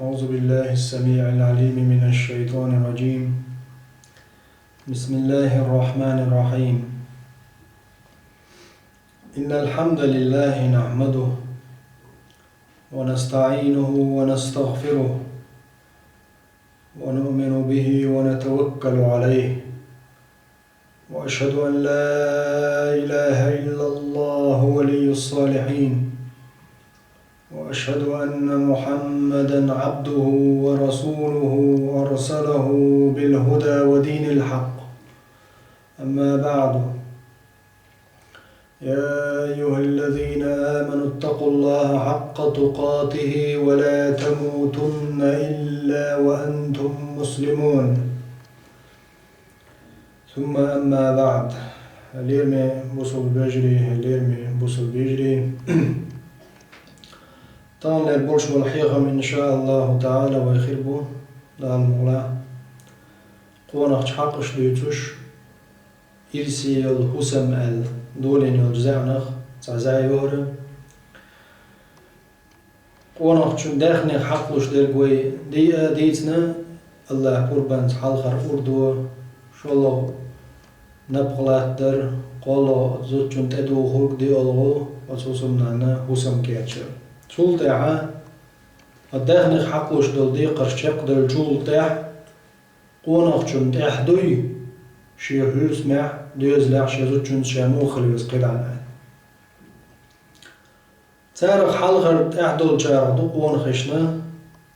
أعوذ بالله السميع العليم من الشيطان الرجيم. بسم الله الرحمن الرحيم. إن الحمد لله نحمده ونستعينه ونستغفره ونؤمن به ونتوكل عليه، وأشهد أن لا إله إلا الله ولي الصالحين، وأشهد أن محمدًا عبده ورسوله أرسله بالهدى ودين الحق. أما بعد، يا أيها الذين آمنوا اتقوا الله حق تقاته ولا تموتن إلا وأنتم مسلمون. ثم أما بعد، اليرمي بوصل بيجري طال البرش والحيغم إن شاء الله تعالى ويخربو دال مولا قوانق حقش ليتوش إرسي الحسم دولين الجزعنق تعزعي يورا قوانق چون داخني حقلوش درقوي ديتنا الله قربان حالخر أردو شو الله نبغلات در قولو زود چون تدو خوك دي ألغو وصوصمنا حسم كياتشر شول تاعها الداخل حقوش دول دي قرشق دول شول تاع قونق چون تاع دوي شي حوس مع دوز لاع شي چون شامو خليوس قدعنا تارخ حلغر تاع دول شارع دو قونخشنا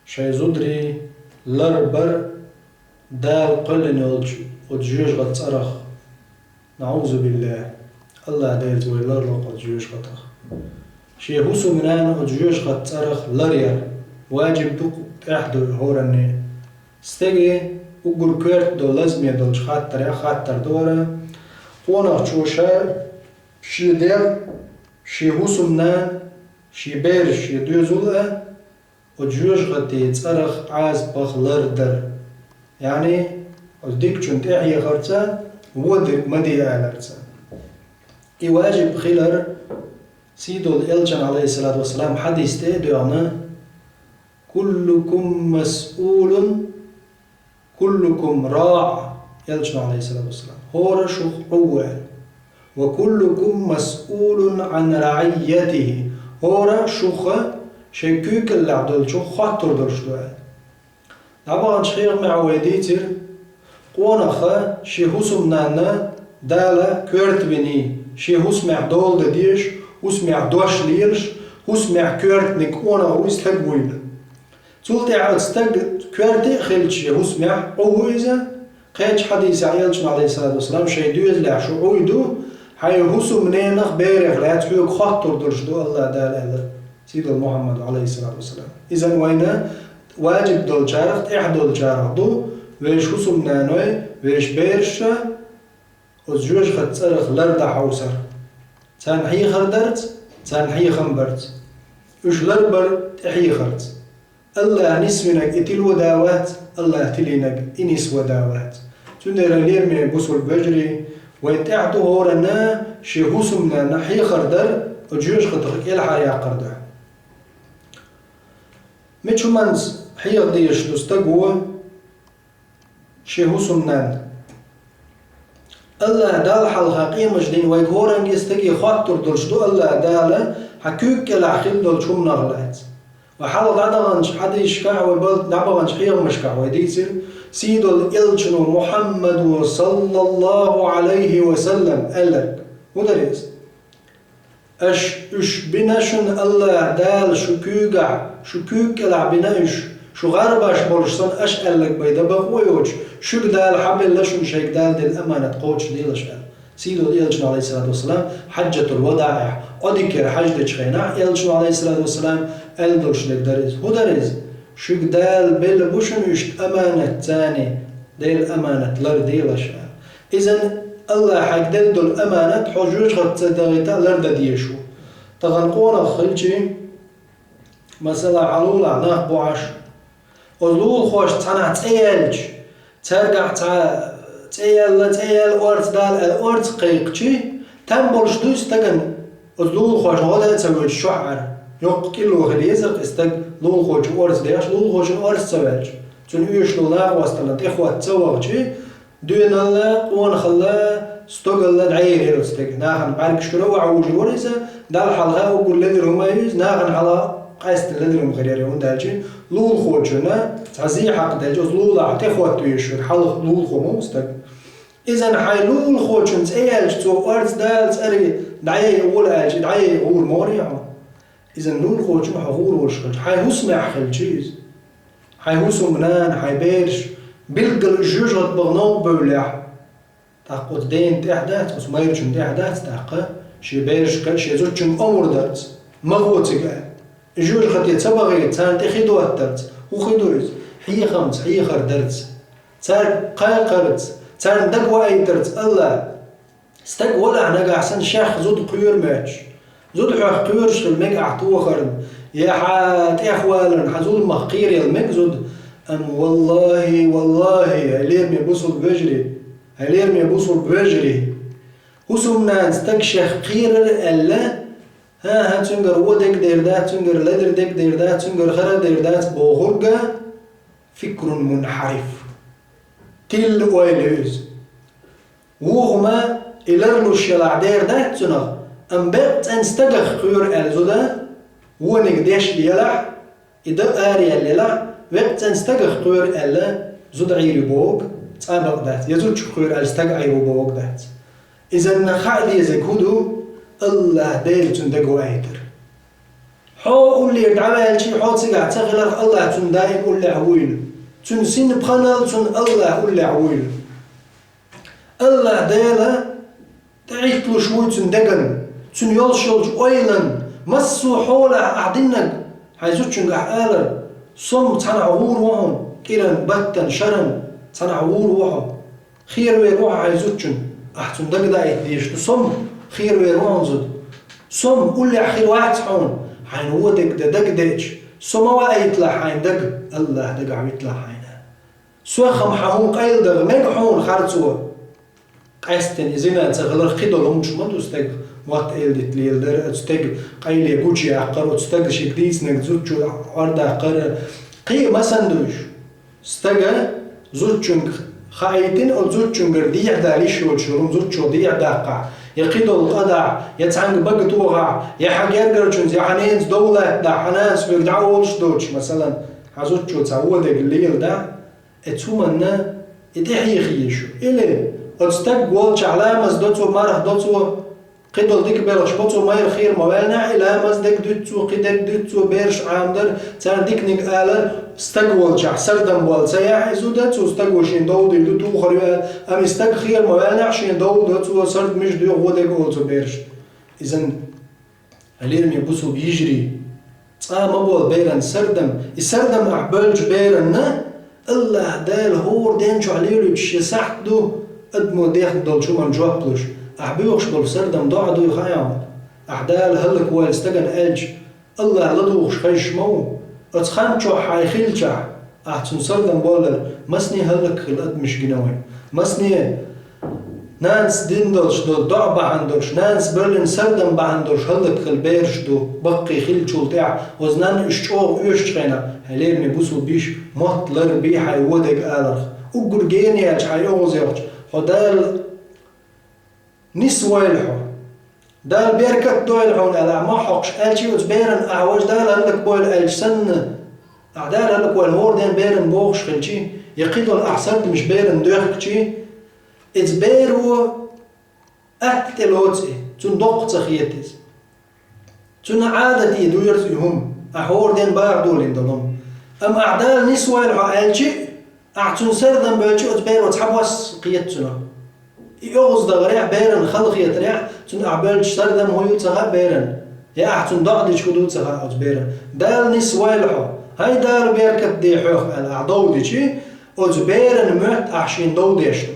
شي زدري لربر دال قلن وجيوش غد صرخ نعوذ بالله الله دايت ويلر قد جيوش غتخ شي هوسو منان وجيوش قد صرخ لريا واجب دوك احدو هورني استجي وقر كيرت دو لازمية دول خاطر دورا قونا چوشا شي دير شي هوسو منان شي بير شي دوزولا وجيوش قد صرخ عاز بخ لردر يعني وديك چون تحيي خرطا ودك مدي اعلرتا اي واجب خيلر سيدو الإلجان عليه الصلاة والسلام حديث تيدونا كلكم مسؤول كلكم راع إلجان عليه الصلاة والسلام هو شخ أول وكلكم مسؤول عن رعيته هو شخ شكوك اللعدل شخ خاطر درشتوه طبعا شخير مع ويديتر قونخا شيهوس منانا دالا كورت بني شيهوس مع دول ديش وسمع دوش ليرش وسمع كورت نكونا ويستقويل تولتي عاد استقد كورتي خلتشي وسمع قويزة قيتش حديث عيالشنا عليه الصلاة والسلام شي دوز لع شو عويدو حي هوسو منينخ بيرغ لا تحيوك خاطر درشدو الله دال سيد محمد عليه الصلاة والسلام إذن وينا واجب دول جارخت دول جارخدو ويش هوسو منانوي ويش بيرشا وزجوج خد صرخ لرد حوسر تان حي خردرت تان حي خمبرت وش لربر تحي خرت الله نسمنك اتل وداوات الله تلينك انس وداوات تندر ليرمي بوصل بجري ويتعدو هورنا شي هوسمنا نحي خردر وجوج خدخ الحا يا قردر ميتشو منز حي قديش دوستقوى شي هوسمنا الله دال حلقة قيمة جدين ويقورن يستقي خاطر درشدو الله دال حكوك العخيل دول شو منغلات وحال دادغنش حد يشكع ويبالت نعبغنش حيغ مشكع ويديسر سيدو الإلجن محمد صلى الله عليه وسلم قالك ودريس اش بناشن الله دال شكوك العبناش شو غرباش بولشتن اش قالك بيدا بقويوش شو دال حبل لشون شيك دال دي الأمانة قوتش ديلش قال سيدو الإلجن عليه الصلاة والسلام حجة الوداع أذكر حجة خيناع إلجن عليه الصلاة والسلام ألدرش لك دريز هو دريز شو دال بيل بوشن يشت أمانة تاني دي الأمانة لر ديلش قال إذن الله حق دل دول أمانة حجوش قد تدغيتا لر ديشو تغنقونا خلجي مثلا علولا ناخ بوعش ولول خوش تانا تيالج ترجع تيال أورت دال الأورت قيقشي تنبولش دوس تجن ولول خوش هذا تسوي الشعر يق كيلو غليزر استج لول خوش أورت دياش لول خوش أورت سوالج تون يوش لولا واستلت إخوة تسوغشي دون الله قوان خلا استقل العير يستج ناخن بعد كشلو عوج وريسة دال حلقة وكل الذي هم يز ناخن على قاست الذي هم غيرون دالجي لول خوشنا تعزي حق دالجي لول عت إخوة تويشون حلق لول خو مستج إذا حي لول خوشن تأيلج تو أرز دال تأري دعي أول ألج دعي أول موريا إذا لول خوشن حقول ورشج حي هسمع خلجيز حي هسمنان حي بيرش بالقل جوجة بغنو بولع تاقوت دين تحدات وسميرشن تحدات تاقا شي بيرش كل شي زوجن أمور درت مغوتك جوج خطية تبغي تان تخيدو الدرت وخيدوز حي خمس حي خر درت تار قاقرت تار دقوا أي درت الله استق ولا نقع سن شيخ زود قيور ماتش زود حق قيور شغل ميق أعطوه خرن يا حات إخوالن حزول مخير يا الميق زود أم والله هليرمي بوصل بجري هليرمي بوصل بجري وسمنا نستكشخ خير ألا ها تنقر ودك دير دات تنقر لدر دك دير دات تنقر خرا دير دات بوغرقة فكر منحرف تل ويلوز وهما إلرنو الشلع دير دات تنغ أم بقت انستقخ خير ألزودا ونقديش ليلع إذا آريا ليلع وقت انستقخ خير ألا زود عيري بوغ تابق دات يزود خير ألستق عيري بوغ دات إذا نخعد يزكودو الله ديل تندقو أيتر حو أولي يدعوال شي حو تسقع تغلق الله تندائم أولي عويل تنسين بخنال تن الله أولي عويل الله ديلا تعيطلو شوي تندقن تن يلشلج أيلن مسو حوله أعدنك حيزود شنقع آلر صم تانا عور وهم كيران بطن شرن تانا عور وهم خير ويروح حيزود شن أحسن دق دايت ديش تصم خير ويروح زود صم قولي أخير واحد حون حين هو دق ديش صم وايت لا حين دق الله دق عميت لا حين سوخم حمون قيل دق ميق حون خارجوا قاستن إذا تغلر خيدو مش ما تستق وقت إلدت ليل در تستق قيل يجوجي أقر تستق شكديس نجزوج شو أرد أقر قي ما سندوش استقى زوجن خايتين أو زوجن قرديع داريش والشروم زوج ضيع داقع يقيدوا القدع يتعنق بقت وقع يا حاجات قرشون يا حنين دولة دا حناس بيقدعوش دوش مثلا حزوج شو تعود الليل دا اتومنا اتحي خيشو إلي أتستق والش على مزدوتو مرح دوتو قدل ديك بيرش بوتو ماير خير موالنا إلى مزدك دوتو قدك دوتو بيرش عامدر تان ديك نيك آلر استقوال شح سردم وال سياح زودتو استقوال شين دو دي دوتو خريبا أم استق خير موالنا شين دو دوتو سرد مش دو غودك والتو بيرش إذن هليرم يبوسو بيجري مبول بيرن سردم السردم أحبالج بيرن الله دال هور دينشو عليلو تشي سحدو أدمو ديخ دول شو من جوابلوش أحبيوش بالسردم ضاعدو يخيام أحدال هلك والستجن ألج الله لدوش خيش مو أتخانشو حايخيلشا أحسن سردم بالر مسني هلك خلقت مش جنوي مسني نانس ديندلش دو ضع بعندوش نانس برلين سردم بعندوش هلك خلبيرش دو بقي خيلشو تاع وزنان اشتوغ يشتغينا هليرني بوسو بيش مطلر بي حيودك آلرخ وقرقين يالش حيوغز يالش ودال نسويلحو دال بيركت دويلحون ألا ما حقش ألشي وتبيرن أعوج دال هلك بويل ألشسن أعدال هلك بويل هور دين بيرن بوغش خلشي يقيدو الأحسن مش بيرن دوخكشي اتبيرو أكتلوتي تون دوق تخيتيز تون عادتي دويرتهم أحور دين بار دولين دولهم أم أعدال نسويلحو ألشي أعتون سردن بيرشي وتبيرو تحبوس قيتنا يغز دغريع بيرن خلق يتريع تون أعبالج سردم هو يتغى بيرن يا أحتون ضعدش كدو تغى بيرن دال نسويلحو هاي دال بيركت دي حوخ الأعضو دي شي بيرن مهت أحشين دو ديشتو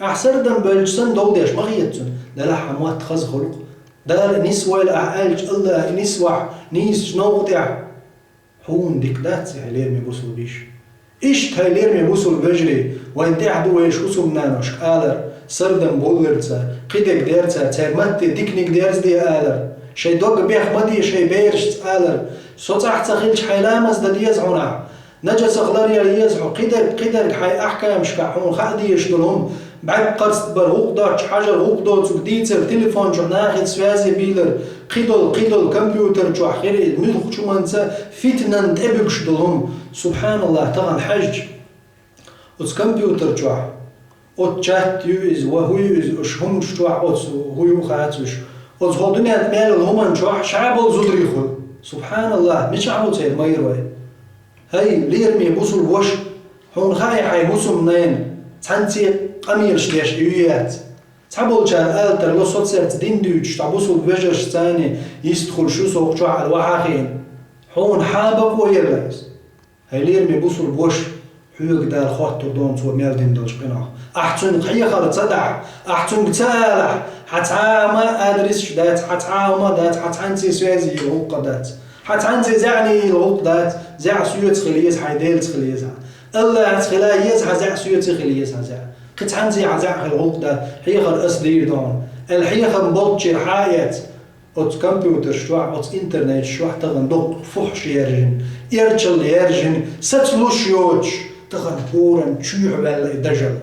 أحسردم بلجسن دو ديش مغيتون دال حموات خز خلق دال نسويل أعالج الله نسوح نيس نوغتع حون ديك داتس هيليرمي بوصل بيش إيش هيليرمي بوصل بجري وانت عدو إيش وصل نانوش آلر سردم بولرتسا قيدك ديرتسا تيرمت ديكنيك ديرز دي آلر شي دوغ بيخ مدي شي بيرش آلر صوتاح تخيلش حيلامز دا ديز عنا نجس غلاريا ليزعو قدر حي أحكام شكاحون خادي يشتلهم بعد قرص برهوق داتش حجر هوق دوتس وقديتر تليفون جو ناخد سوازي بيلر قيدل كمبيوتر جو أخير ملخ شو منسا فتنة نتقبق شتلهم سبحان الله طبعا حج وز كمبيوتر جو وز شات يوز وهو يوز وش هم شتوع وز هو يوخاتوش وز هودني أتمال الهمان جو شعب زدري خل سبحان الله مش عبو تسير ما يروي هاي ليرمي بوصل وش هون خاي حي بوصل منين تانتي قمير شليش إيويات تعبول جان آلتر لو صوت سيرت دين دوش تعبوصل بوجرش تاني يستخل شو سوق جو على الوحاخين هون حابق ويرلايز هاي ليرمي بوصل وش حيوك دار خوات تردون سوى ميال دين دوش قناع أحتون قيخر تصدع أحتون بتالح حتعاما أدرس دات حتعاما دات حتعنتي سوازي الغوق دات حتعنتي زعني الغوق دات زع سيوت خليز حيديل تخليزها الله تخليها يزها زع سيوت خليزها زع قد عنتي عزع الغوق دات حيخر أصدير دون الحيخر مبطشر حايات أوت كمبيوتر شوع أوت إنترنت شوع تغن دوق فحش يرجن يرجل يرجن ستلوش يوش تغن هورن تشوع بالدجل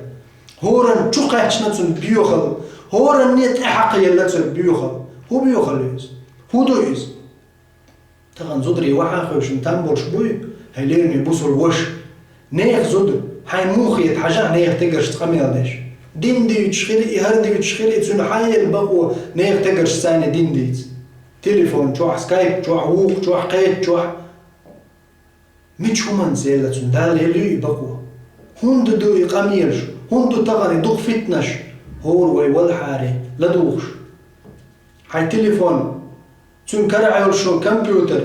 هورن تشوقعش نتون بيوخل هورن نيت أحق يلتون بيوخل هو بيوخل يز هو دو يز تغن زدري وحاخوش نتنبرش بوي هيليرني بوصل وش نيخ زدر هاي موخي يتحجع نيخ تقرش تقميل ديش دين دي تشخيري إهردي تشخيري تون حايل بقو نيخ تقرش ساني دين ديت تليفون جوح سكايب جوح ووق جوح قيد جوح ميتشو من زيلتون دال هلوي بقو هوند دو يقاميرش هوند تغني دوغ فتنش هور وي والحاري لدوغش هاي تليفون تون كرعي شو كمبيوتر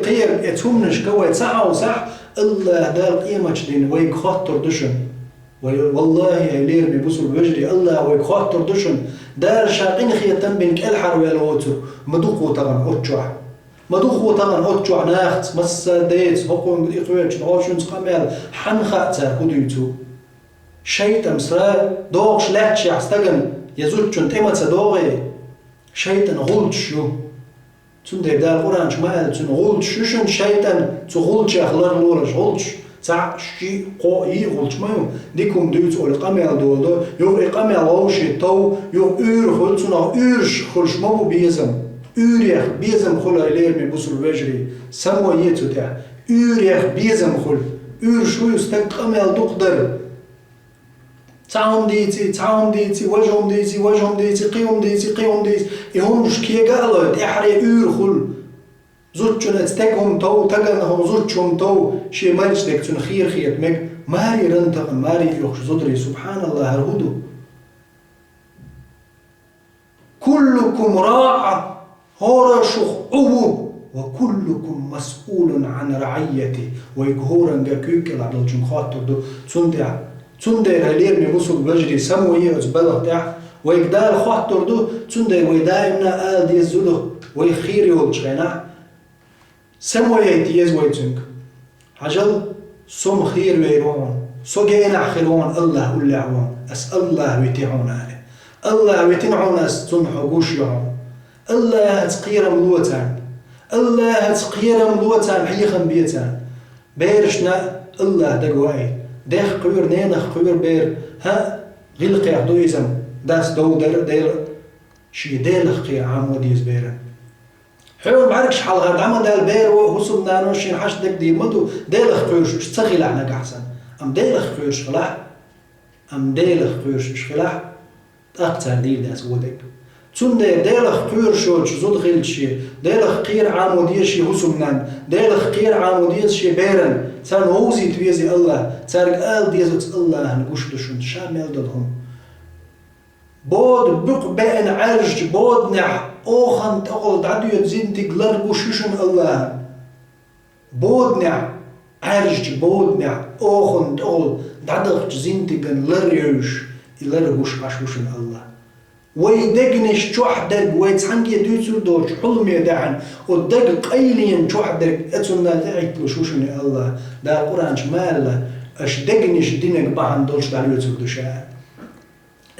قير اتهمنش قوي صح وصح الله دار قيمة دين وي خاطر دشن والله هاي ليرمي بوصل بوجري الله وي خاطر دشن دار شاقين خيتم بينك الحر ويا الوتر مدوقو تغن اوتشوح مدوخو طبعا أوتشوع ناخت مسا ديت هقوم بالإخوات شنوشون سقامل حنخاتا كوديتو شيطان مسرا دوغش لاتشي عستغن يزوجون تيمتا دوغي شيطان غولتشو تون دي بدال القرآن شمال تون غولتشوشن شيطان تغولتش أخلار لورش غولتش تاع شي قو غولتش مايو ديكم دوت أول قامل دولدو يو إقامل غوشي تو يو خلتون أورش خلش مبو بيزم Urech bezem khol leermi busul wejri samo yetu ta urech bezem khol shu yustak qamel duqdar taum diti wajhum diti qiyum diti ihum shkiga Allah ihri khol zutchun astakhum taw taganhum zutchum taw shi malstek tun khir meg mari ranta mari yukhsh zudri subhanallah alhudu kullukum ra'a هورا شخوه وكلكم مسؤول عن رعيته ويكهورا جاكوك العدل جمخاطر دو تندر هلير مبوسو بجري سموية وزبالغ تاع ويقدار خاطر دو تندر ويدائمنا آل ديز زلو ويخيري والجغينا سموية ديز ويتنك عجل سم خير ويرون سو جينا خيرون الله أولعون أسأل الله ويتعون عليه الله ويتنعون أستنحقوش يعون الله تقير ملوتان الله تقير ملوتان حيخا بيتان بيرشنا الله دقواي ديخ قير نينخ قير بير ها غلقي عدويزم داس دو دير شي ديلخ قي عامو ديز بيرا حيوان بعركش حال غاد عما دال بير وحسن نانوشين حاش دك دي مدو ديلخ قيرش اشتغل عنك أحسن أم ديلخ قيرش خلاح أم ديلخ قيرش خلاح أكتر دير داس ودك تون ديلخ قير شوش زود غيلشي ديلخ قير عاموديشي هسمنان ديلخ قير عاموديشي بيرن تان هوزي تويزي الله تارك آل ديزوت الله نقوش دشون شامل دلهم بود بق بين عرج بود نح اوخن تقول دعدو يتزين تقلر قوششن الله بود نح عرج بود نح اوخن تقول دعدو يتزين تقلر يوش إلر قوش عشوشن الله ويدقنش شوحدك ويتحنجي دوتو دوش حلمي دعن ودق قيلين شوحدك اتسونا تعيد لشوشني الله دا القرآن شمال اش دقنش دينك بحن دولش دعليوتو دوشان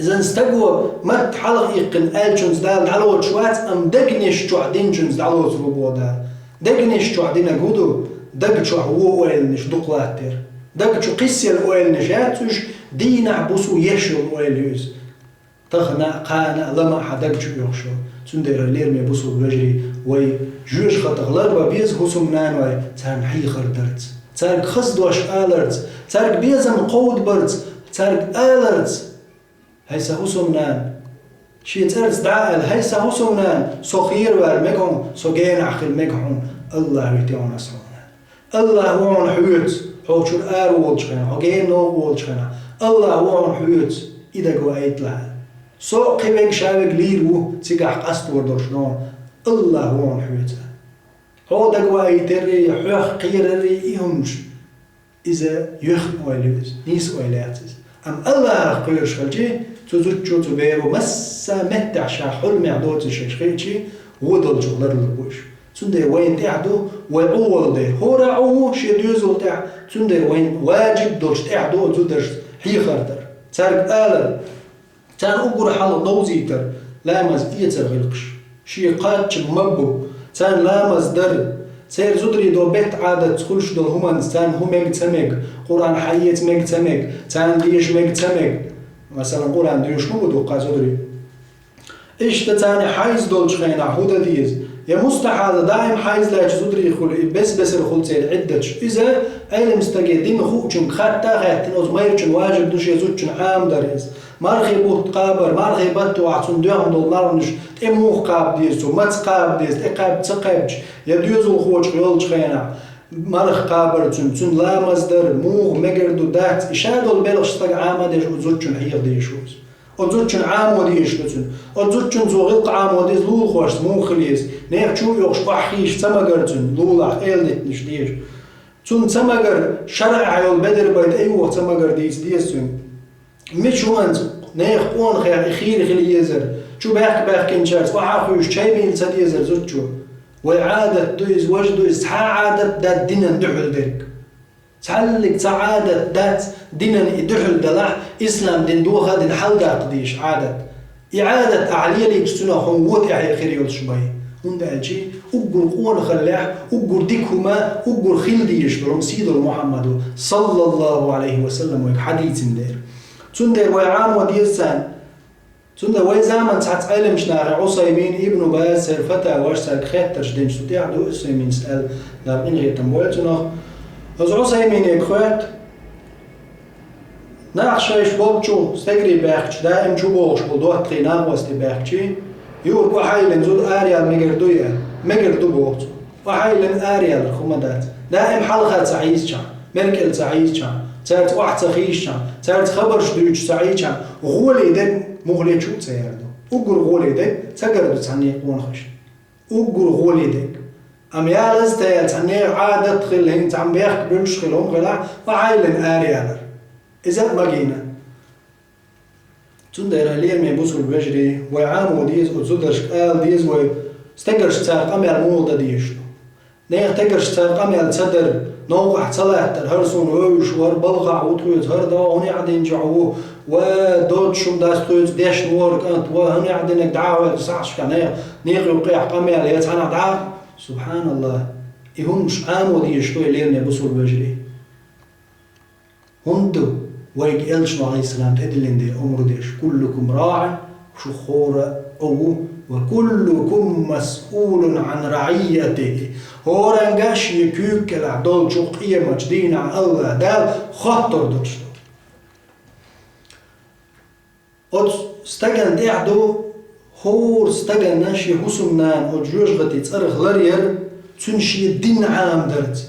إذا استقوى مت حلق يقن آلشنز دال دعلوت شوات أم دقنش شوحدينشنز دعلوت ربو دال دقنش شوحدين أقودو دق شوح هو أويلنش دقلاتر دق شو قسي الأويلنش هاتوش دين عبوسو يشو الأويليوز تخنا قانا لما حدق شو يخشو تندر لير مي بوسو بجري وي جوش خطغلر بيز هسمنان وي تان حيخر درت تارك خصدوش آلرت تارك بيزم قود برت تارك آلرت هيسا هسمنان شي ترس دعال هيسا هسمنان سخير وار مكهم سوغين عخل مكهم الله يتيون أسرنا الله هو حيوت حوشو الآر والشخنا حوغين نو والشخنا الله هو حيوت إذا قو أيت لها سو قبك شابك ليرو تيقح قصد وردوشنون الله هو حيوت هو دقو أيتري حيوخ قيرري إيهمش إذا يخن ويلوز نيس ويلاتز أم الله قيرش خلجي تزوجو تبيرو مسا متع شا حلم عدوت الشيخيتي ودل جغلر البوش تندر وين تعدو وعول ده هو رعوه شي ديوزو تاع تندر وين واجب دولش تعدو تدرش هي خردر تارك آلة تان أقر حال دوزيتر لامز إيتر غلقش شي قاتش مبو تان لامز در سير زدري دو بيت عادة تخلش دو همان تان همك تمك قرآن حيات مك تمك تان ديش مك تمك مثلا قرآن ديش مو بدو قازدري إيش تاني حيز دولش خينا حودا ديز يا مستحاضة دائم حيز لا تزدري خل بس الخل تير عدتش إذا أي مستجدين خوشن خطة خاتين أز مايرشن واجب دوش يزوجن عام دريز مرخي بوت قابر مرخي بتو عشان $2 نش تموخ قاب ديزو ما تقاب ديز تقاب تقابش يديزو خوش يولش خينا مرخ قابر تون لا مصدر موغ مجردو دات إشادو البلغ شتاق عام ديش وزوجن حير ديشوز أزوجن عام وديش لتون أزوجن زوغلق عام وديز لول خوش مو خليز نيح شو يوش بحيش تماجرتون لولا إلنت نش ديش تون تماجر شرع عيال بدر بايد أيوة تماجر ديز تون مش هو أنت نيح قون خير خير يزر شو باك كنشارت وعاقوش شاي بين سديزر زوجو وعادة دويز وجدويز عادة دات دينا دحل درك تعلق سعادة دات دينا دحل دلع إسلام دين دوخا دين حلقة قديش عادة إعادة أعلية ليجتنا هنوت إعلى خير يولش باي هند أجي أقول قون خلاح أقول ديكهما أقول خيل ديش برمسيد محمد صلى الله عليه وسلم وحديث دير تندر وعام وديسان تندر وزمان تعت علم شناغ عصيمين ابن باز سرفتا واشتاق خيتر شدين شتيع دو عصيمين سأل دار إنغي تنبولتنا از عصيمين يكخوات ناخشايش بولچو استقري باخش دائم شو بولش بولدوه تقينا واستي باخشي يور وحايلن زود آريال مقردو بولت وحايلن آريال خمدات دائم حلقات سعيز مركل سعيز تارت واحد سخيش تارت خبرش دوش سعيد غولي دك مغلي شو تسيردو أقول غولي دك تقدر تعني قون خش أقول غولي دك أم يالز تيال تعني عادة تخلين تعم بيخ بنش خلهم غلا وعايلن آريالر إذا ما جينا تندر لير مي بوسول بجري وعامو ديز وزودرش قال ديز و استقرش تارق أميال مولدا ديشتو نيخ تقرش تارق أميال تصدر نوقع صلاة الهرسون ويش وربلغع وطويت هردا وهني عدين جعوه ودود شم داس طويت ديش نورك أنت وهني عدينك دعوة تسعش كان نيغي وقيح قميال يتعنى دعا سبحان الله إهم مش آمو دي يشتوي ليرني بصور بجري هندو ويق إلشنو عليه السلام تدلين دي أمر ديش كلكم راع شخورة أو وكلكم مسؤول عن رعيته هورنجاش يكوك العدول شقية مجدين عن الله دال خطر درشتو استجن دعدو هور استجن ناشي حسنان وجوج غتي تصرخ لرير تنشي الدين عام درت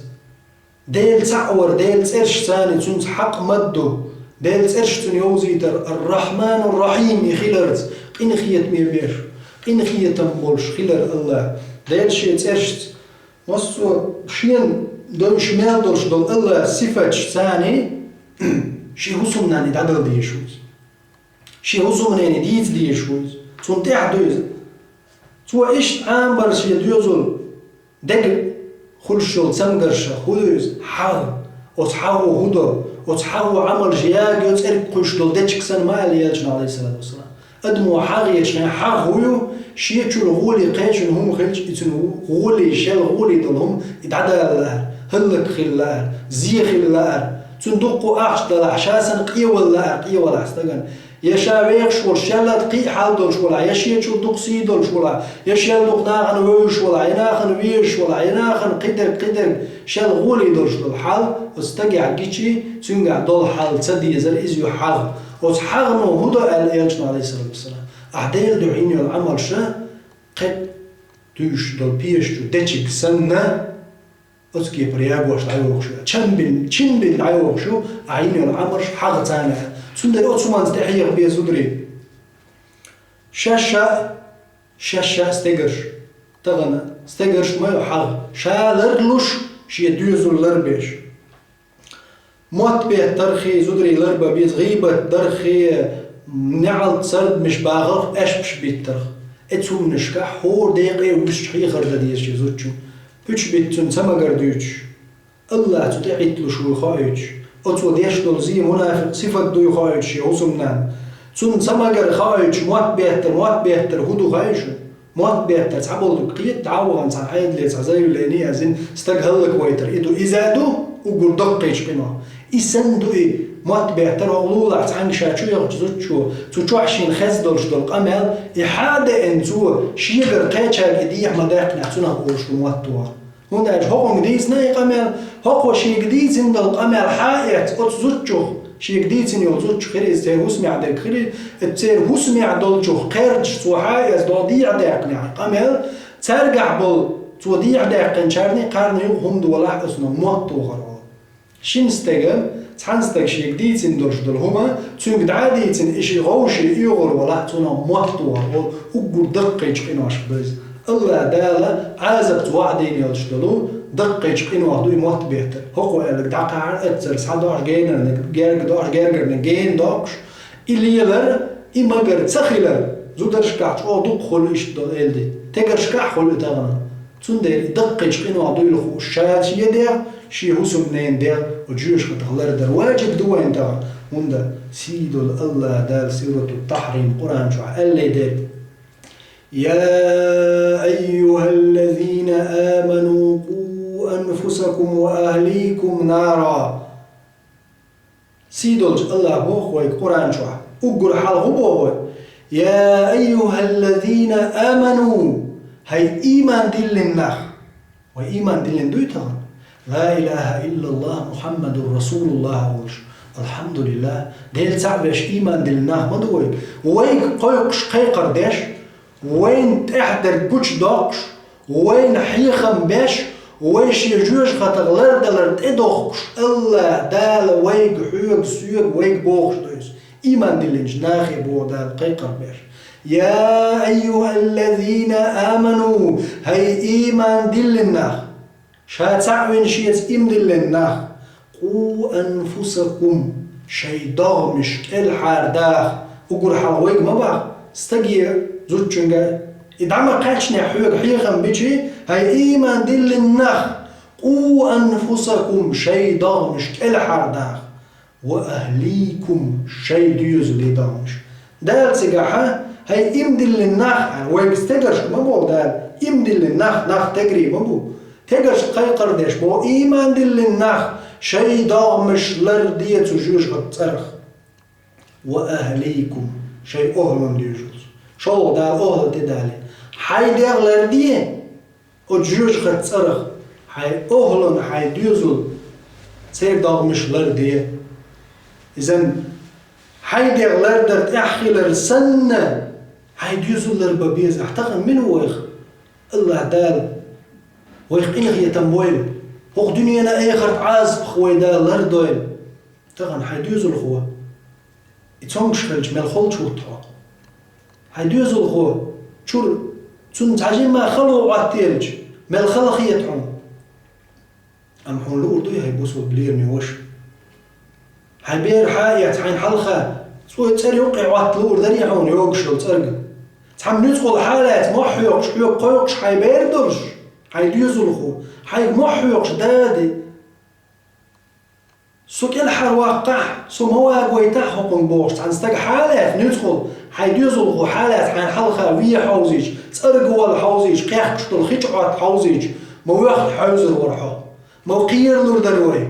ديل تعور ديل ترش ثاني تنس حق مدو ديل ترش تنيوزيتر الرحمن الرحيم يخيلرت قين خيت ميبير قين خيت تنبولش خيلر الله ديل شي ترش مصو شين دون شمال دولش دول الله صفتش ثاني شي حسنان يتعدل ديشوز شي حسنان ديز ديشوز تون تحت دويز تو إيش عام برش يدوزل دق خلشول سمجرش خدوز حاو وتحاو هدو وتحاو عمل جياج يتسرق خلشول دتشك سن ما اللي يلجنا عليه الصلاة والسلام أدمو حاغ يشنا حاغ هو شيء شو الغولي قيش إنهم خلش يتنو غولي شال غولي دلهم يتعدى الله هلك خلاه زي خلاه تندقوا أحش دلع شاسن قي ولا استجن يشابيق شول شلت قي حال دول شولا يشيء شو دقسي دول شولا يشيل دقنا عن ويش ولا يناخن ويش ولا يناخن قدر شل غولي دول شول حال واستجع جيشي تنجع دول حال تصدي يزر إزيو حال وتحاغنوا هدا الإلجنا عليه الصلاة والسلام أعدين دعيني العمل شا قد دوش دول بيش جو دتشك سنة أسكي برياغوش العيوغ شو چن بين العيوغ شو عيني العمل حاغ تانا سندر أتسومان تحيغ بيه زدري شاشا استيقرش تغنى استيقرش ما يحاغ شا لرلوش شي دوزو لربيش موت بيه ترخي زدري لربا بيز غيبة درخي نعل سرد مش باغر أش بيت ترخ اتسو منشكا حور ديقي وش حيغر داديش يزوجو بيش بيتون سمغر ديوش الله تتعيد له شو خايج اتسو ديش دول زي منافق صفة دو خايج يوصمنا تون سمغر خايج موت بيهتر هدو خايجو موت بيهتر تعبول قيد تعوغن تعايد لي تعزايو لاني ازين استقهلك ويتر إدو إزادو وقول دقيش قنا إسندو موت بيهتر وغلولا تعنق شاشو يغجزوشو تو عشين خز دولش دول قمل إحادة انتو شيغر قيتشا قدي احنا داق نحتونا قولشو موتوها هون داج هقو قديس ناي قمل هقو شي قديس ان دول قمل حائط اتزوشو شي قديس ان يوزوشو خير استير هسمي عدك خير اتسير هسمي عدولشو قيرج تو حائط دول ديع داق نحي قمل ترقع بول تو ديع داق نشارني قارني هم دولاح اسنو موتوها شين استقل تحنستك شي جديد دولش دول هما تون عادي إشي غوشي يغر ولا تونا موتوها وقول دقيق قناش بز الله دالا عازب توعدين يلش دولو دقيق قناش دوي موت بيهتر هقو قالك دعقا عرقتر سعداش جينا جيرجر نجين داقش اللي يلر إما قرد سخيلر زودرش كاحش دوق خلو إيش دول إلدي تقرش كاح خلو إتغنا تون دير دقيق قناش دوي لخو الشاش يدير شي هسم نين دير وجيوش خطغلر در واجب دوين تا وندا سيدو الله دال سورة التحريم قرآن شو اللي دير يا أيها الذين آمنوا قوا أنفسكم وأهليكم نارا سيدو الله بوخوي قرآن شو أقول حال غبوخوي يا أيها الذين آمنوا هاي إيمان دلنا وإيمان دلنا دويتان لا إله إلا الله محمد رسول الله وش الحمد لله ديل تعبش إيمان دلناه مدوي وين قيقش قيقر داش وين تحضر كوش داقش وين حيخم باش ويش يجوش خطغلر دلر تدوخش الله دال ويق حيق سيق ويق بوخش دويس إيمان دلنج ناخي بو دال قيقر باش يا أيها الذين آمنوا هاي إيمان دلناه شاتعوين شيت إمدلنا قو أنفسكم شي ضغمش الحار داخ وقول حلويق ما بقى استجي زوجنجا إدعم قاشنا حيوك حيغم بيجي هاي إيمان دلنا قو أنفسكم شي ضغمش الحار داخ وأهليكم شي ديوز لي ضغمش دال سجاحة هاي إمدلنا ويق استجرش ما بقى دال إمدلنا ناخ تجري ما بقى تجرش قيقر ديش بو إيمان دلناخ شي ضامش لردية تجوش غتصرخ وأهليكم شي أهلون ديجوز شو دا أهل تدالي حي ديغ لردية وجوش غتصرخ حي أهلون حي ديوزل تير ضامش لردية إذن حي ديغ لردت أحخي لرسنة حي ديوزل لربابيز أعتقد من هو الله دال ويقين هي تمويل هو دنيانا اخر عازب خوي دا لردويل تغن حيدوز الخوا يتونش خلج مال خلج وطا حيدوز الخوا شور تون تعجين ما خلو عتيلج مال خلق يتعون ام حون الاردو هيبوسو بلير ميوش حيبير حايت حين حلخه سوى تسري وقع وقت الأردن يعون يوقشل ترق تحم ندخل حالات محيوقش حيوق قيوقش حي بيردرش حي ديوزلخو حي محيوقش دادي سو كل حرواقع سو مواق ويتحقن بوش تنستق حالات ندخل حي ديوزلخو حالات حين حلقة في حوزيج تأرقوا الحوزيج قيحكش تلخيجعات حوزيج موياخد حوزر ورحو موقير لور دروي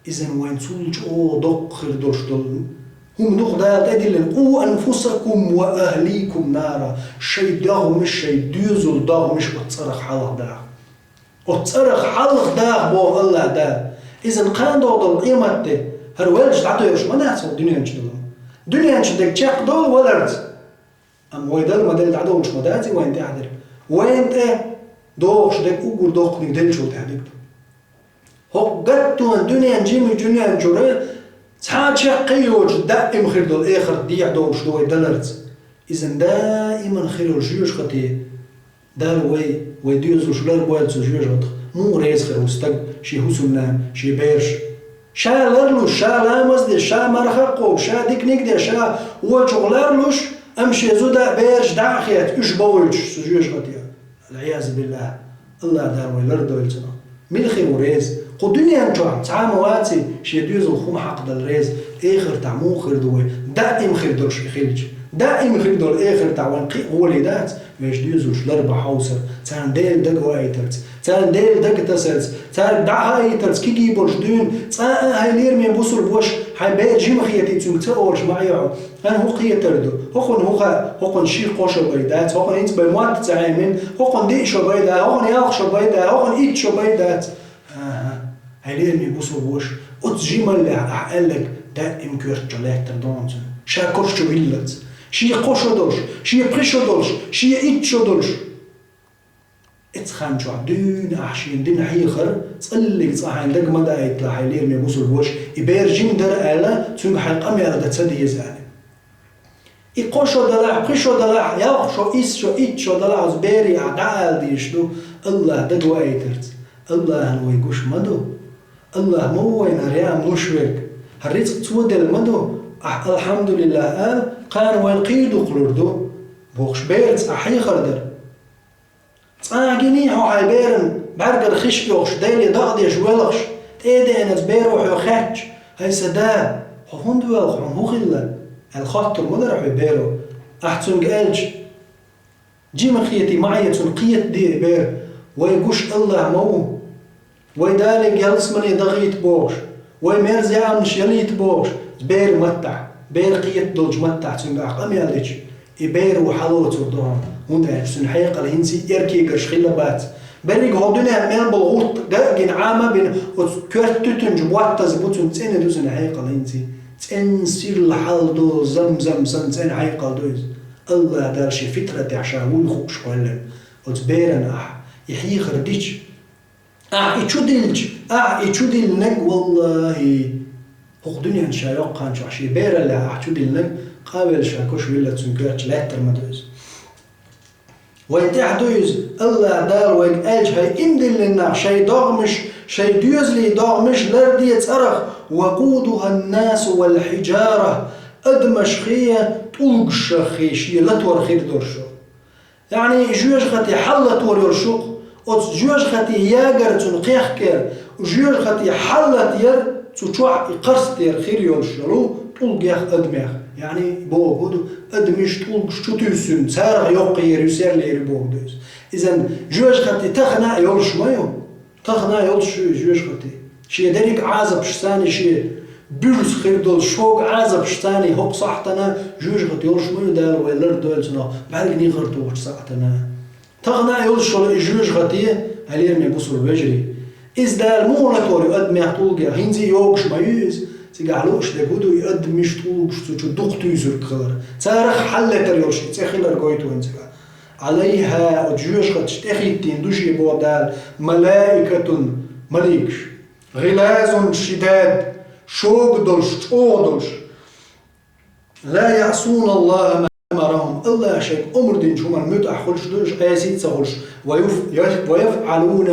إذن وين تولج أو دق خردوش دل هم نقدر أدلن قوا أنفسكم وأهليكم نارا شيء داغ مش شيء ديوزل داغ مش أتصرخ حلق داغ أتصرخ حلق داغ بو الله داغ إذن قان دو دل قيمة دي هروالج تعطو يوش ما نحسو دنيا نش دل دنيا نش دك تشاق دول ولرد أم ويدل مدل تعدو مش مداتي وين تعدل وين تا دوغش دك أقول دوغ نقدل شو تعدل هو قدتو الدنيا نجيم الدنيا نجوري تحاد شقيوج دائم خير دول اخر ديع دوش دوي دلرت اذن دائما خير الجيوش خطي دار وي ديوزو شلر بوالتو جيوش خط مو ريز خير وستق شي حسنان شي بيرش شا لرلوش شا لامزدي شا مرخقو شا ديك نقدي شا وجو لرلوش امشي زودا بيرش داخيات اش بولش سجيوش خطي العياذ بالله الله دار وي لردو يلتنا مين خير وريز قو دنيا نجوع تعامواتي شي ديوزو خوم حق دل ريز اخر تعمو خير دوي دائم خير دولش يخيلج دائم خير دول اخر تعوان قي وليدات مش ديوزو شلربا حوسر تان ديل دق وايترت تان ديل دق تسرت تان دعها ايترت كي جيبولش دون تان هاي لير من بوصل بوش هاي بيت جيم خيتي تسوم تاورش معيعو انا هو قيه تردو هوقن شي قوشو بيدات هوقن انت بمواد تعامل هوقن ديشو بيدات هوقن ياخشو بيدات هوقن ايتشو بيدات هيلير مي بوصل بوش اتجيم اللي احقلك دائم كورت جلاك تردونت شا كورشو بيلت شي قوشو دولش شي بريشو دولش شي ايتشو دولش اتخانشو دون احشين دين حيخر تصلي تصاحين لك مدى يطلع هيلير مي بوصل بوش يبير جيم در الا تسوق حلقه مي رد تسدي يزاني يقوشو دلع بريشو دلع ياخشو ايسشو ايتشو دلع زبيري عقال ديشدو الله دقوا ايترت الله هو يقوش مدو الله مو وين ريام مشرك هريت تودل مدو الحمد لله قان وين قيدو قلردو بوخش بيرت احي خردر تاغيني هو حيبيرن برجر خش يوخش دايلي دغدي شوالخش تيدي انا زبيرو حيو خاتش هاي سدا هون دوالخ هو خلا الخاطر مدر حيبيرو احتسن قالج جيم خيتي معي تنقيت دي بير ويقوش الله مو ويدالك يلسمني ضغيت بوش ويمرزي عمش يليت بوش بير متع بير قيت دولج متع تنقع قم يليش يبير وحلوت ودوم هنده سنحيق الهنسي يركي قرش خلبات بريق هودنا ميل بالغوط قاقين عامة بين كورت تتنج بوات زبوتن تسين دو سنحيق الهنسي تنسير الحال دو زمزم سن حيق دوز الله دارشي فترة عشاوي خوش قلن وتبيرن يحيي خرديش يتشودلج يتشودل نق والله هو دنيا شايق كان شي بير لا يتشودل نق قابل شاكوش ولا تنكرت لا ترمدوز وين تحدوز الله دار وين اج هاي اندل لنا شي دغمش شي ديوزلي دغمش لردي يتصرخ وقودها الناس والحجاره ادمش خيه طوق خيشي لا تورخير دورشو يعني جوج خطي حلت وريرشوق جوج خطي ياجر تنقيحكر وجوج خطي حلت ير تشوح يقرص ير خير يرشلو طول جاخ ادمخ يعني بودو ادمش طول شو تيسن سار يوقير يسير لي بودوس اذا جوج خطي تخنا يرش مايو تخنا يرش جوج خطي شي داريك عازب شتاني شي بيرس خير دول شوق عازب شتاني هوب صحتنا جوج خطي يرش مايو دار ويلر دولتنا بعدني غرتو صحتنا تغنى يلشل جوج غتيه هلير مي بوصل بجري إز دار موناتور يقدم يحطولجا هينزي يوقش ما يوز تيجعلوش داكودو يقدم مش طولش تشو دقتو يزور كخلر تارخ حلة تريوش تخيلر قويتو انتقا عليها جوج غتش تخيتين دوشي بودال ملائكة مليكش غلاز شداد شوق دولش تقودلش لا يعصون الله ما أمرهم الله شيء أمر دين شو من متع خلش دوش قاسيت سخلش ويفعلون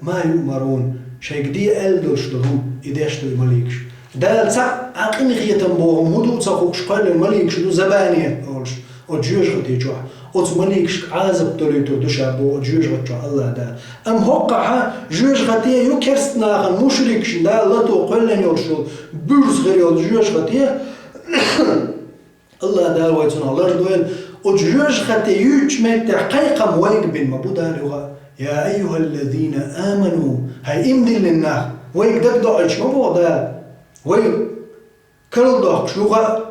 ما يؤمرون شيء جدي قال دوش دهم إداش دو المليكش دال سع عقين خيتم بوهم هدو تسخوش قال المليكش دو زبانية قالش وجيوش خدي جوع أتمليكش عازب تليتو دشابو جوج غتشو الله دا أم هقعها جوج غتيه يو كرستناخن مشركش دا الله تو قلن يرشو برز غريو جوج غتيه الله دا ويتون الله دوين وجوج غتيه يوش متع قيقم ويق بين مبودا لغا يا أيها الذين آمنوا هاي إمدي للناخ ويق دك دعش مبودا ويق كل دعش لغا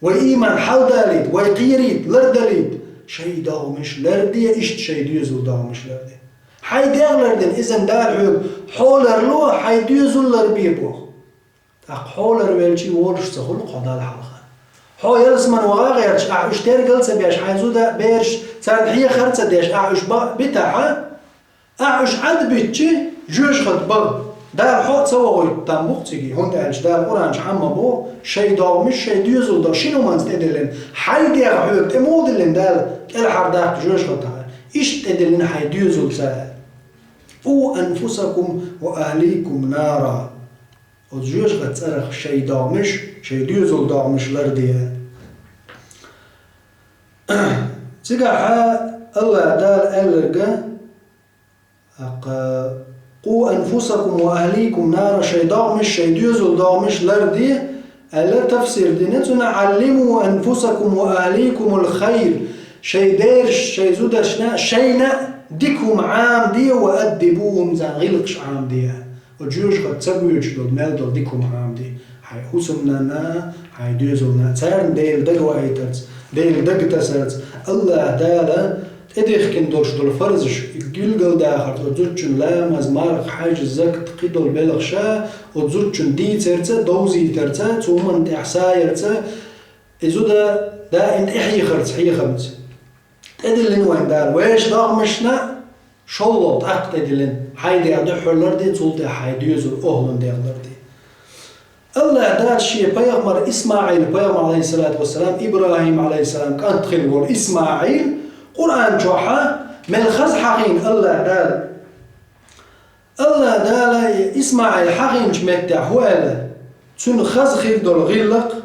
وإيمان حال داليد ويقيريد لرداليد شيء داومش لردي إشت شيء ديزول داومش لردي حي داغلردن إذن دالعوك حولر لو حي ديزول لربيبوخ أق حولر ويلشي وورش سخول قدال حلقة حو يلسمن وغاغيرش أعوش تيرقل سبيش حيزو دا بيرش سادحية خرطة ديش أعوش بتاعها أعوش عد بيتشي جوش خد بغ دار حوت سوى تنبوق تيجي هون تعيش دار أورانج حما بو شيء داومش شيء ديزول دا شنو منز تدلين حي ديغ حوك تمودلين دال الحر داق جوش خطها إيش تدلين حي ديزول سال قوا أنفسكم وأهليكم نارا وجوش غتسرخ شيء داومش شيء ديزول داومش لرديه تيجا الله دال ألقى قوا أنفسكم وأهليكم نارا شيء داومش شيء ديزول داومش لرديه ألا تفسير دينتنا علموا أنفسكم وأهليكم الخير شيء ديرش شيء زودشنا شينا ديكهم عام دي وأدبوهم زان غلقش عام دي وجوش قد تسبيوش دول مال دول ديكهم عام دي حي حسمنا نا حي ديزولنا تسارن ديل دقوا ايترز ديل دق تسرز الله دالا اديخ كن دولش دول فرزش الجلجل داخل وزوجن لا مزمارق حاج الزك تقيدول بلغشا وزوجن دي ترتا دوزي ترتا تومن احسايرتا ازو دا انت احيي خرز حي خمس تدلين وين دار ويش داغمشنا شولوت اق تدلين حيدي ادو حولر دي تولد حيدي يزور اهلن ديغلر دي الله دار شيء بيغمر اسماعيل بيغمر عليه الصلاة والسلام ابراهيم عليه السلام كان تخيل اسماعيل قرآن جوحا من الخز حقين الله دال اسماعيل حقين جمتع هو ألا تون خز خير دول غلق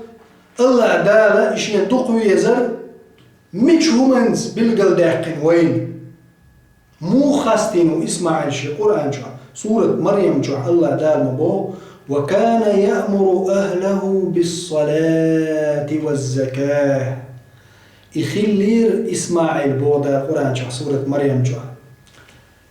الله دال إشين تقوي يزر مش همنز بالقل داقين وين مو خاستين اسماعيل شي قرآن جوحا سورة مريم جوحا الله دال مبو وكان يأمر أهله بالصلاة والزكاة يخلير إسماعيل بودا قرآن جوحا سورة مريم جوحا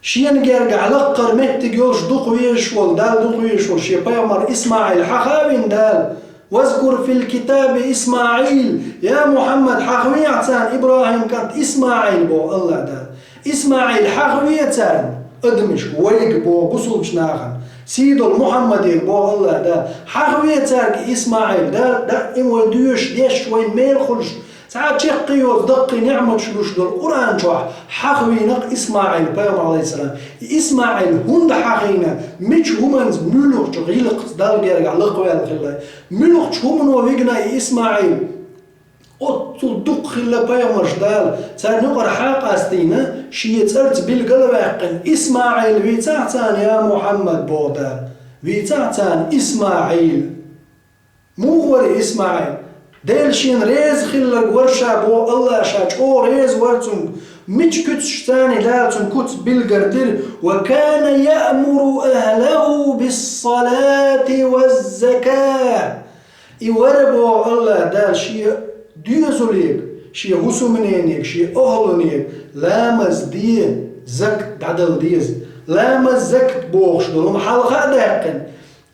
شين جرجع لقر مهتج يوش دقويش والدال دقويش والشي بيامر إسماعيل حخاوين دال واذكر في الكتاب إسماعيل يا محمد حخويعتان إبراهيم كانت إسماعيل بو الله دال إسماعيل حخويعتان أدمش ويق بو بصل بشناخن سيدو المحمد بو الله دال حخويعتان إسماعيل دال إمو ديوش ديش وين ميل خلش ساعات شيخ قيوز دقي نعمة شلوش دول قرآن جوح حقوينق إسماعيل بيام عليه السلام إسماعيل هند حقينا مش همنز ملوخ غيلق دال بيرجع لقوي الخلاي ملوخ همن وبيجنا إسماعيل أطل دق خلا بيامش دال ساعات نقر حاق أستينا شيء ترت بالقلب يقن إسماعيل بيتعتان يا محمد بودال بيتعتان إسماعيل مو وري إسماعيل دلشين ريز خلق ورشا بو الله شاج او ريز ورتم مش كتش تاني دالتم كت بالقردر وكان يأمر أهله بالصلاة والزكاة يوربو الله دال شي ديوزوليك شي هسومنينيك شي أهلونيك لامز دي زكت عدل ديز لامز زكت بوغش دولهم حلقة داقن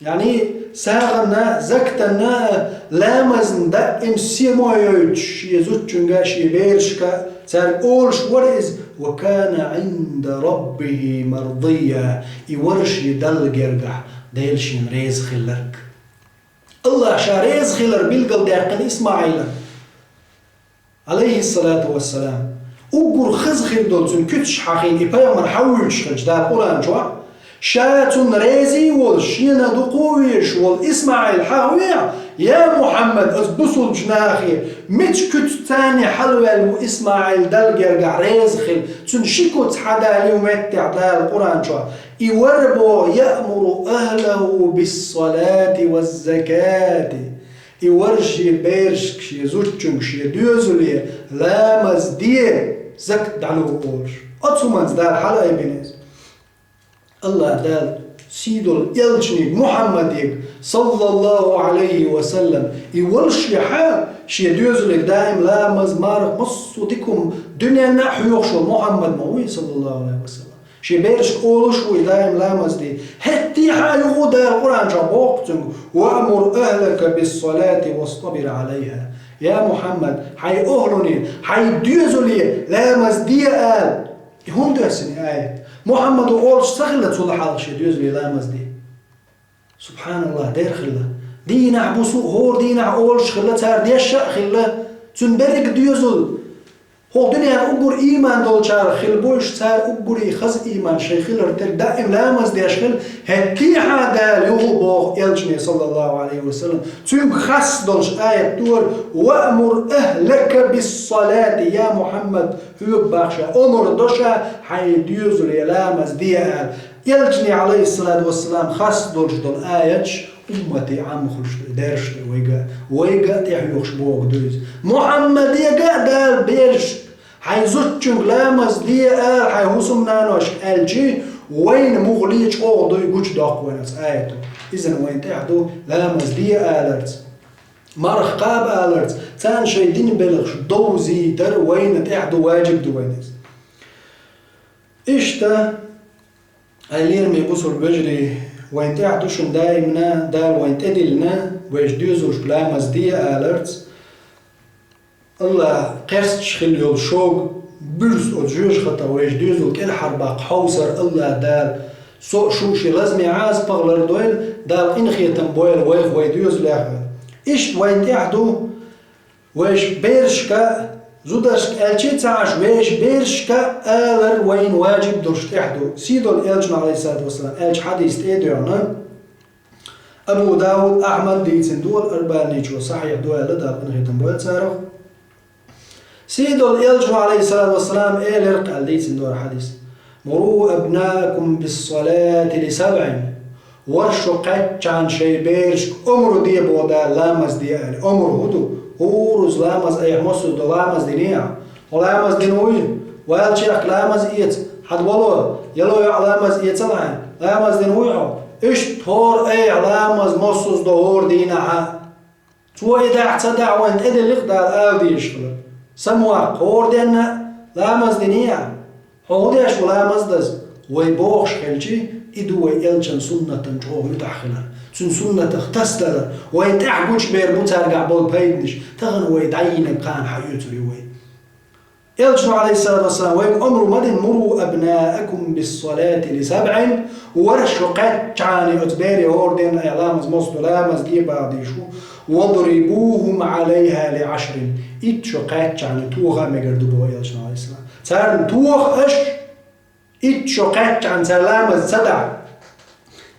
يعني ساغنا زكتنا لامزن دا امسيمو يوش يزوتشنغا شي بيرشكا سار اولش ورز وكان عند ربه مرضيا يورش يدل جرجع ديلشين ريز خلرك الله شا ريز خلر بالقل داقن اسماعيل عليه الصلاة والسلام أقر خز خير دولتون كتش حقين إبايا مرحوش خلج دا قرآن جوا شاتون ريزي والشينا دقويش والإسماعيل حاوية يا محمد أزبسوا جناخي مش كت تاني حلوة وإسماعيل دل جرجع ريز خل تنشكو تحدا اليوم يتعدى القرآن شو يوربو يأمر أهله بالصلاة والزكاة يورشي بيرشك يزوجنك يدوزلي لامز دي زكت دعلو أولش أتصمنز دال حلقة بنيز الله دال سيدو الإلجني محمد صلى الله عليه وسلم يولش يحا شي دوزلك دائم لامز مارك مصو ديكم دنيا نحو يخشو محمد موي صلى الله عليه وسلم شي بيرش أولش ويدايم لامز دي هتي حايو دا القرآن جابوقتن وأمر أهلك بالصلاة واصطبر عليها يا محمد حي أهلني حي ديوزولي لامز دي قال هون درسني آية محمد أولش سخلت صلح على شي ديوزولي لامز دي سبحان الله دير خلا دينا عبوسو هور دينا أولش خلا تار ديشا خلا تنبرك ديوزول هو دنيا أقول إيمان دول شار خل بوش صار أقولي خز إيمان شيخ الرتك دائم لامز ديش خل هكي حدا يوبو إلجني صلى الله عليه وسلم تيم خس دولش آية دور وأمر أهلك بالصلاة يا محمد هو بخشا أمر دوشا حي ديوزو لامز ديال إلجني عليه الصلاة والسلام خس دولش دول آية أمتي عم خلش دارش ويجا تحيوش بوق دوز محمد يجا دال بيرش حيزوجن لامز دي قال حيوسم نانوش الجي وين مغليش أوضو يقوش داق وينس آيته إذن وين تحدو لامز دي قالرت مرخ قاب قالرت تان شيدين بلغش دوزي در وين تحدو واجب دوينس إشتا أيليرمي بوصل بجري وين تحدوشن دايمنا دال وين تدلنا ويش دوزوش لامز دي قالرت الله قرص خل يول شوق برز أجوج خطا ويش دوزو كل حرباق حوصر الله دال سو شوشي لازم عاز بغلر دويل دال إنخي تنبويل ويخ ويدوز لاخر إيش وين تحدو ويش بيرشكا زودرشك ألشي تعاش ويش بيرشكا آلر وين واجب درش تحدو سيدو الألجن عليه الصلاة والسلام ألج حديث تيديونا أبو داود أحمد ديتن دول أربانيش وصحيح دويل دال إنخي تنبويل تارو سيدو الإلجو عليه الصلاة والسلام إيلر قال ديتن دور حديث مروا أبناءكم بالصلاة لسبع ورشو قد عن شي بيرش أمرو دي بودا لامز دي أهل أمرو هدو هورز لامز أيح مصر دو لامز دينيا ولامز دينوي والشيخ لامز إيت حد والله يلو لامز إيت سلعين لامز دينوي إيش تور أيح لامز مصر دو هور دينا تو إذا اعتدع وانت إذا اللي قدر آل دي يشغل سموار هور دينا لامز دينيا هوديش ولامز دز ويبوخش خلجي إدو ويلجن سنة جوه يدخلها سنة اختصلها ويتحقوش بيربو ترقع بول بيدنش تغن ويدعين بقان حيوتري وي يلجن عليه الصلاة والسلام ويك أمر مدن مروا أبناءكم بالصلاة لسبع ورشو قد جاني أتباري هوردين إعلامز مصدو لامز دي بعديشو وضربوهم عليها ل10 إتشو قد جاني توغا مقردو بو يلجن عليه السلام تارن توغ أش إتشو قد جان سلامز سدع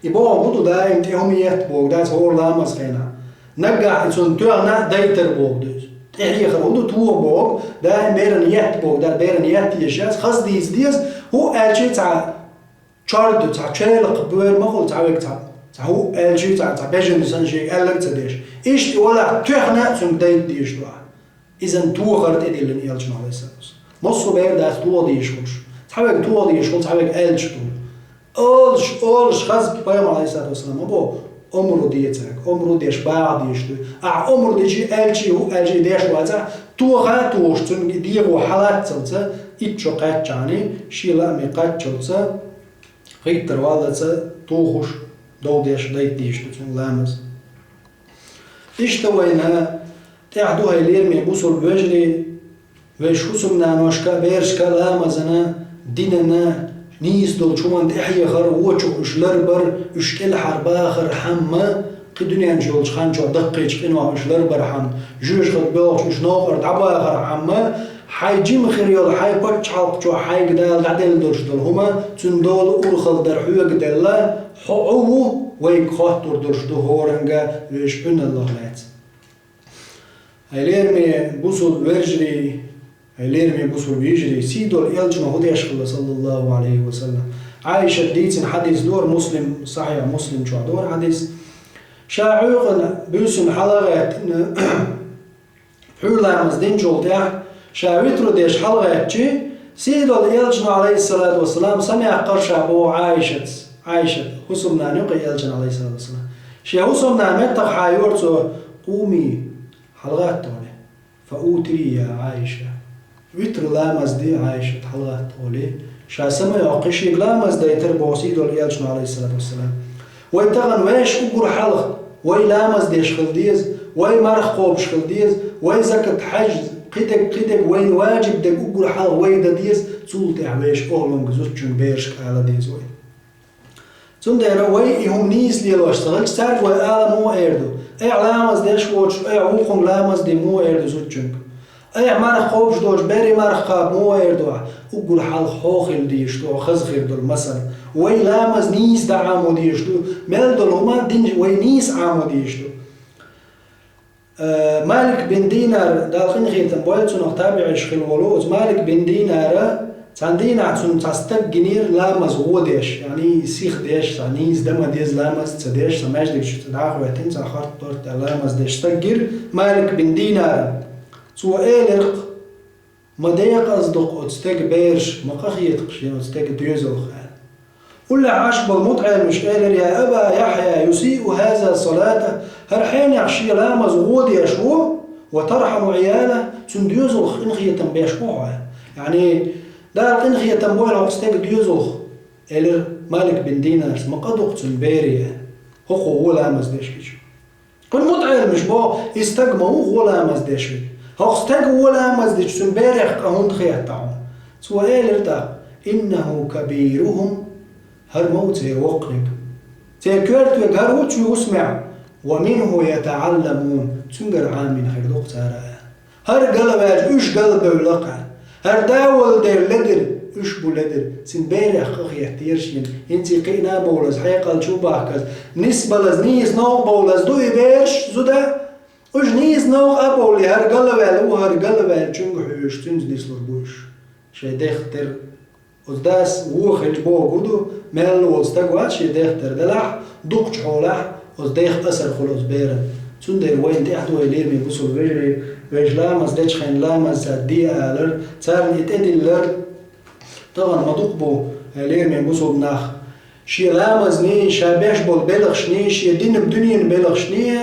يبوغ بدو دا انتهم يتبوغ دا هور لامز خينا نقع إنسان توغنا دايتر بوغ دوز تحيي خلودو توغ بوغ دا بيرن يتبوغ دا بيرن يتيشاز خاص ديز هو ألشي تاع شاردو تاع شيلق بوير مغل تاع ويك تاع هو ألشي تاع بيجن نسان شيء ألق تديش إيش ولا توغنا سن دايت ديش دوا إذن توغرت إدي لن يلجن عليه السلام مصر بير دا توغ ديشوش تاويك توغ ديشوش تاويك ألش دول أولش خاص بيام عليه الصلاة والسلام أبو أمرو ديتك أمرو ديش باع ديش دو أمرو ديجي ألشي هو ألشي ديش واتا توغا توغش تن ديغو حالات تلتا إتشو قاد جاني شيلا ميقاد جلتا غيتر والتا توغش دو ديش دايت ديش دو تن لامز إيش توينها تعدوها يليرمي بوصل بوجري ويش حسمنا نوشكا بيرشكا لامزنا ديننا نيس دول شوان تحيي خر ووچو اشلربر اشكل حرباخر حما قدنيا نشولش خانشو دقيش قنوا اشلربر حم جوش خد بوش اشنوخر دعباخر حما حي جيم خريول حي بوش حلقشو حي قدال قدل دولش دول هما تندول أورخل در حوق دلا حقوه ويك خاطر دولش دو هورنگا ويش بن الله لات هيليرمي بوصل ورجري هيليرمي بوصل بيجري سيدو الإلجن هديش صلى الله عليه وسلم عايشة ديتن حديث دور مسلم صحيح مسلم شو دور حديث شاعوغن بيسن حلقات حولا مزدين جولتها شاويترو ديش حلقات جي سيدو اليلجن عليه الصلاة والسلام سمع قرشا بو عايشة حسبنا نيوقي يلجن عليه الصلاة والسلام شي حسبنا متق حايورتو قومي حلقات تولي فأوتري يا عايشة ويتر لا مزدي عايشة حلقات تولي شا سمع يوقشي لا مزدي تربو سيدو اليلجن عليه الصلاة والسلام ويتغن ويش أقر حلق وي لا مزدي شخلديز وي مرخ قوب شخلديز وي زكت حجز قدك وين واجب دك أقول حال وين ديز تولت عويش أولونج زوجن بيرش على ديز وين تندر وين يهم نيس لي لوش تغلق تعرف وين على مو إيردو أي علامة ديش واتش أي عوقهم لامز دي مو إيردو زوجن أي مرخ قوبش دوش بيري مرخ قاب مو إيردو أقول حال خوخل ديشتو خزخير دول مثلا وين لامز نيس دا عامو ديشتو مال دول هما دين وين نيس عامو ديشتو مالك بن دينار دالخين خيتن بويتو نختابع شخيل ولوز مالك بن دينار تان دينار تون تستق جنير لامز هو ديش يعني سيخ ديش تانيز دم ديز لامز تديش تماش ديش تداخل ويتين تاخرت دورت لامز ديش تقر مالك بن دينار سو إيلق مديق أصدق أتستق بيرش مقاخيت قشين أتستق ديوزل خان ولا عاش بالمطعم مش قال يا أبا يحيى يسيء هذا صلاته هرحين يعشي لامز غودي يشوه وترحم عياله تنديوزلخ إنخية بيشوه يعني دار إنخية تنبوه لو استيق ديوزلخ إلر مالك بن دينار مقادق تنبيري هو لامز ديشكيش كل مطعم مش بو يستقمه هو لامز ديشكيش هو استيق هو لامز ديش تنبيري هون خيات تعون سوى إلر تا إنه كبيرهم هر موت وقرب تيكرت وجهر وتشو يسمع ومنه يتعلمون تنقر عامين خير دكتور هر قلباج ايش قلبه ولقع هر داول دير لدر ايش بولدر سنبيري اخي احتيرشين انتي قينا بولز حيقل شو باكز نسبة لزنيس نوع بولز دو يبيرش زودا ايش نيس نوع ابولي هر قلباج هر قلباج تنقحوش تنزنيس لربوش شي ديختر وزداس وخج بو قدو مال وزدقوات شي ديختر دلح دوقش حولح وزديخ أسر خلوص بيرن تندر وين تحدو إلير من بسول بيري ويش لامز ديش خين لامز دي آلر تارن يتأدي اللر طبعا ما تقبو إلير من بسول ناخ شي لامز ني شابيش بول بلغش ني شي دين بدنيا بلغش ني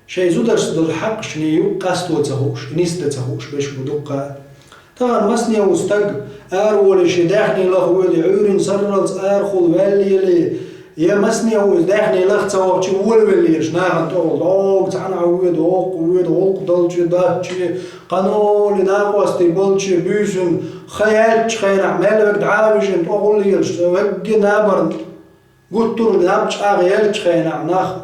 شي زودر صدر حق شنيو قاستو تهوش نيست تهوش بيش بدقة طبعا مسني وستق ولا شي داخني لخوالي عورين سرلز خل والي يا مسني هو داخني لخت وقتي ولولي شناغن تقول دوق تعنا عويد وق ضلتي داتشي قانون ناقوستي بولتشي بيشن خيال خير اعمال وقت عاوجن تقول لي وقت نابر قلت له نابش اغيال خير ناخ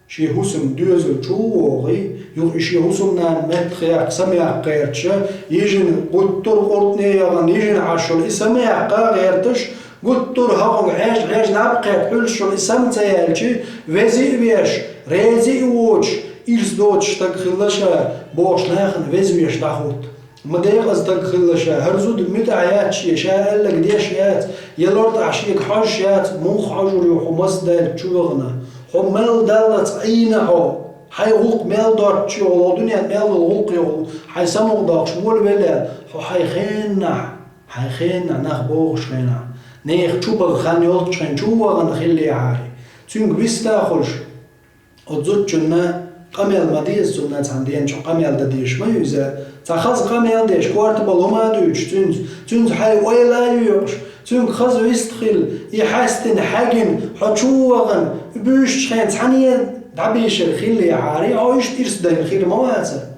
شي حسم دوزل شوغي يو شي حسمنا مت خيار سمع قيرتش يجن قلت له قلتني يجن عاشر سمع قيرتش قلت له هاقو عاش نابقى حلش الاسم تايالشي وزي ويش ريزي ووش إلس دوتش تاكخلشا بوش ناخن وزميش تاخوت مديقز تاكخلشا هرزود متعياتشي شا ألك ديشيات يلورت عشيك حاشيات موخ عجر يوحو مصدال تشوغنا حمال دالت عينهو حي غلق مال دارتشي ولو دنيا مال الغلق يغل حي سمو داكش مول بلال حي خينا ناخ بوغش خينا نيخ تشوبغ خان يولت شين تشوبغ نخلي عاري تونغ بيستا خلش وتزوجنا قميل مديز زونا عندين شو قميل دديش ما يوزا تاخذ قميل ديش كوارت بالهما دوش تونز حي ويلا يوش تونغ خذ ويستخل يحاستن حاجن حتشوغن بيش شين تحنيه دعبيش الخلي عاري او يشتيرس دا الخير مواسا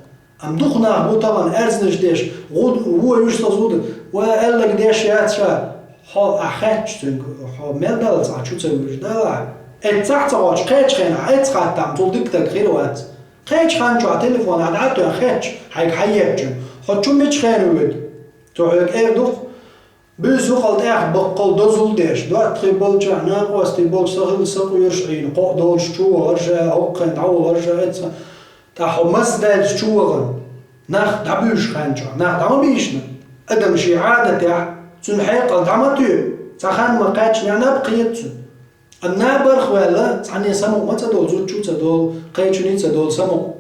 ام دخنا بو طبعا ارزنش ديش غود هو يشتزود وقال لك ديش ياتشا ها أخذت تنگ ها مدل تا چو تروش دلا اتزحت آج خیش خینا اتزحتم تول دکتر خیروات خیش خان جو تلفن عدت تو خیش هیک حیات جو ها چون میچ خیروید تو هیک دوخ بزو خالد بقل دوزل دیش دوات خیبال جو ناقوستی بال سخل سقویرش عین قا دالش چو ورجه حقن دعو ورجه اتس تا حمس دال چو ورن نخ دبوش خان جو نخ دام بیشن ادم شی عادت تون حقل دامتو تخان ما قاتش نبقيت النابر خوالله عني سمو ما تدول زود شو تدول قيتشني تدول سمو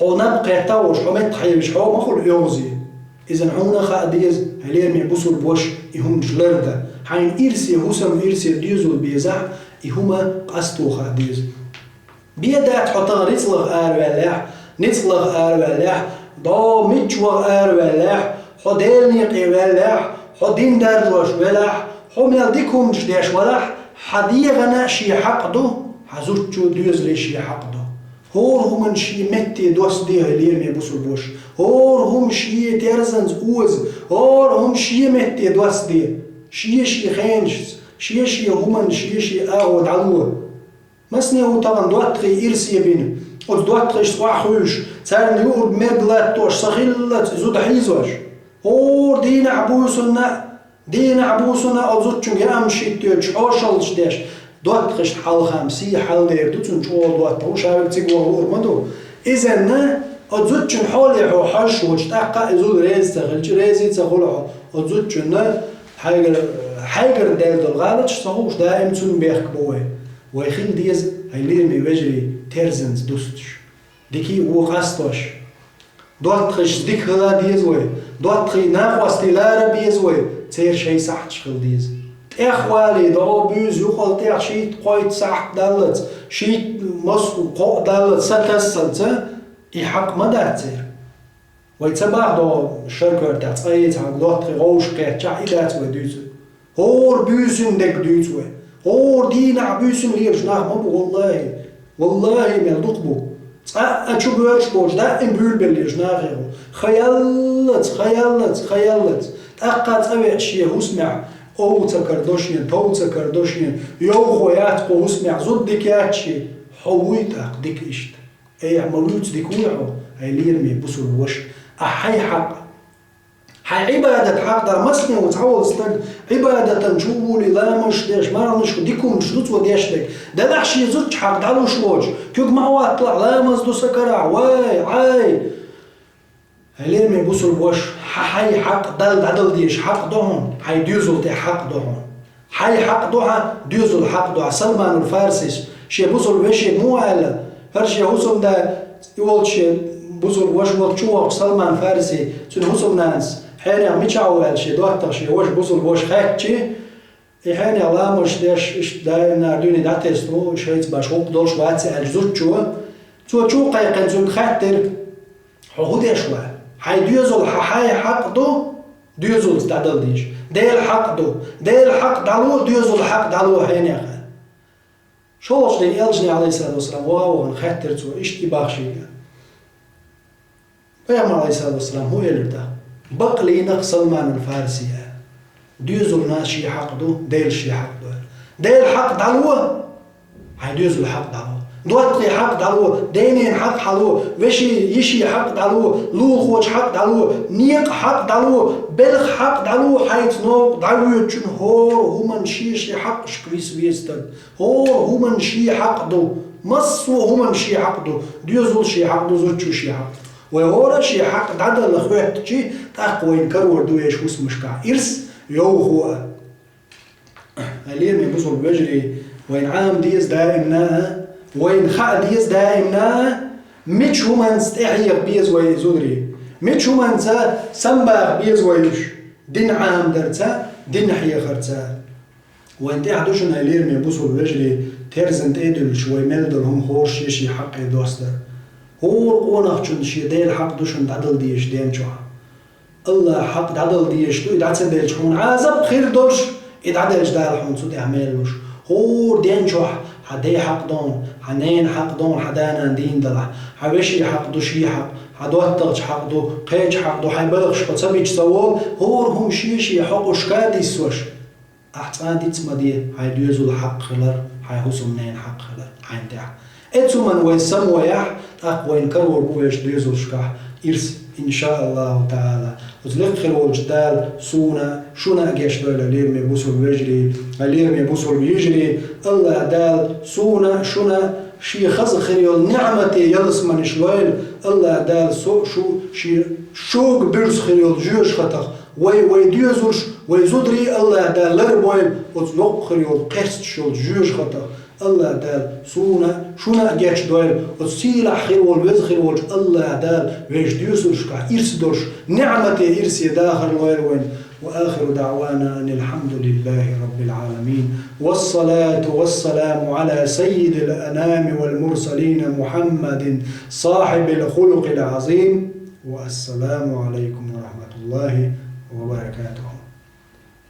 هو نبقى يتوش هو ما يتحيش هو ما خل يوزي إذا هنا خاديز هلير من بوسول بوش يهم جلرده حين إرسي هوسم إرسي ديزول بيزح يهما قصتو خاديز بيدات حطان ريتلغ والله نتلغ والله ضو متشوغ والله حديل نيقي والله حدين درجوش والله حم يلديكم جديش والله حديغنا شي حقدو حزوجو ديزلي شي حقدو هور هم شي متي دوس دي هلير مي بوسول بوش هور هم شي تيرزنز اوز هور هم شي متي دوس دي شي خينش شي هم شي اود علوه مسني هو طبعا دواتري إرسي بينه od dotle švahuš, car njur mergletos, sahillat, zud hizvaš. Or dina abusuna od zutchung amshitjöch, oşalışdeş. Dotlış halham, si halder, tutun çoğu dotta, uşavik tigor urmadu. İzenne, od zutchun holihu haşvuç, taqqa izul rez tağılç, rezi tağılhu. Od zutchun حيقر دال الغالط صهوش دائم تون بيخك بوه ويخيل ديز هيليرمي وجري تيرزنز دوستش ديكي وقاستوش دوتخش ديك هلا ديز وي دوتخي ناقواستي لارا بيز وي تير شي صح تشخل ديز اخوالي دو بيز يقول تير شيت قويت صح دالت شيت مصو قو دالت ستسلت يحق مدى تير ويتبع دو شركر تاعت ايت عن دوتخي غوش قيت جايدات وديزو هور بيسن دك دوتوه هور دينا بيسن ليش نعم والله ملدقبو أشوف ورش بوش دا إمبول بليش ناخيرو خيالت تأقات أوي أشياء هسمع أو تكردوشين تو تكردوشين يو خويات قو هسمع زود ديكاتشي حويت أقدك إشت أي عملوت ديكويحو هاي ليرمي بسو الوش أحي حق هاي عبادة حق در مسلم وتعول استق عبادة نشوفوا لا مش ديش ما رنش ديكم مش دوت وديش دك ده دحشي زوج حق دالو شوج كيك ما هو اطلع لا مزدو سكرع واي عاي هلير من بوسل بوش هاي حق دل ديش حق دهون هاي ديوزل تي حق دهون هاي حق دوها ديوزل حق دوها سلمان الفارسيس شي بوسل وشي مو على هرشي هوسم ده يقول شي بوسل وش وقت سلمان فارسي تون هوسم ناس حين ميتشاول شي دوتر شي واش بوصل واش خاكتشي حين الله مش داش اش داير ناردوني داتستو شيت باش هوك دوش واتس الزوتشو تو قايقن زون خاطر حودي شوا هاي ديوزل هاي حق دو ديوزل تعدل ديش ديل حق دالو ديوزل حق دالو حين يا خا شوش دي يلجني عليه الصلاه والسلام واو خاطر تو اشتي باخشي فيا عليه الصلاه والسلام هو يلدا بقلي نق سلمان الفارسي ديوزل ناشي حقدو ديل شي حقدو ديل حق دالو هاي ديوزل حق دالو دوتقي حق دالو دينين حق حلو وشي يشي حق دالو لو خوش حق دالو نيق حق دالو بلخ حق دالو حيث نوق دالو چون هور همان شي حق شكريس ويستد هور همان شي حقدو مصو همان شي حقدو ديوزل شي حقدو زوچو شي حق وهورا شي حق دعدا لخوات شي تاقوين كرور دويش وس مشكع إرس يو هو هلير من بوصل بجري وين عام ديز دائمنا وين خاء ديز دائمنا ميتش همان استحيق بيز ويزودري ميتش همان سنباق بيز ويش دين عام درتا دين حيا خرتا وين تحدوشن هلير من بوصل بجري ترزنت ايدل شوي ملدل هم خورش يشي حق دوستر هور قوناخ چون شي ديل حق دوشن دادل ديش ديم چوها الله حق دادل ديش تو ادعت ديل چون عذاب خير دوش ادعت دال حون سود اعمالوش هور دين چوها حدي حق دون حنين حق دون حدانا دين دلا حبشي حق دوشي حق حدوتغ حق دو قيج حق دو حيبلغش قصبيج سوال هور هم شي حق وشكادي سوش احسان ديت مدي هاي ديزو الحق خلر هاي حسم نين حق خلر عين تاع اتسو من ويسم ويح أقوين كرور بويش ديزو شكاح إرس إن شاء الله تعالى وزلقخل والجدال شونا أجيش دالا ليرمي بوصل ويجري ليرمي بوصل ويجري الله دال شونا شي خز خريول نعمتي يلس من شويل الله دال شو شوق برس خريول جوش خطخ ويديوزرش ويزدري الله دال لربويل وتلقري وقرستش والجوج خطأ الله دال سونا شونا جيش دويل وتسيلا خير والوزخير والج الله دال ويش ديوزرش كا إرسدوش نعمة إرسي داخل ويروين وآخر دعوانا أن الحمد لله رب العالمين والصلاة والسلام على سيد الأنام والمرسلين محمد صاحب الخلق العظيم والسلام عليكم ورحمة الله وبركاته.